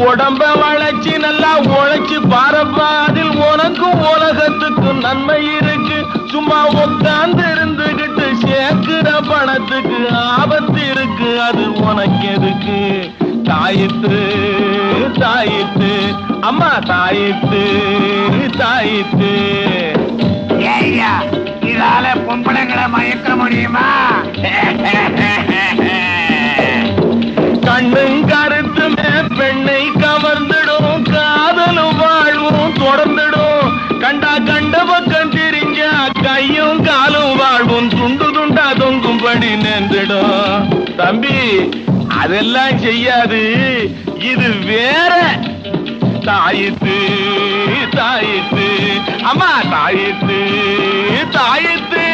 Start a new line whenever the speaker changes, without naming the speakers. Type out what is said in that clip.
உடம்ப வளைச்சி நல்லா உழைச்சு பாரப்பா, அதில் உனக்கும் உலகத்துக்கும் நன்மை இருக்கு. சும்மா உட்கார்ந்து இருந்துகிட்டு சேர்க்கிற பணத்துக்கு ஆபத்து இருக்கு, அது உனக்கு எதுக்கு? தாயித்து தாயித்து அம்மா தாயித்து தாயித்து.
ஏய்யா, இதால பொம்பளைங்களை மயக்க முடியுமா?
கண்ணும் கருத்துமே பெண்ணை கவர்ந்துடும், காதலும் வாழ்வும் தொடர்ந்துடும். கண்டா கண்ட பக்கம் திரிஞ்சா கையும் காலும் வாழ்வும் துண்டு துண்டா தொங்கும்படி நின்றுடும். தம்பி, அதெல்லாம் செய்யாது, இது வேற. தாயித்து தாயித்து அம்மா தாயித்து தாயித்து.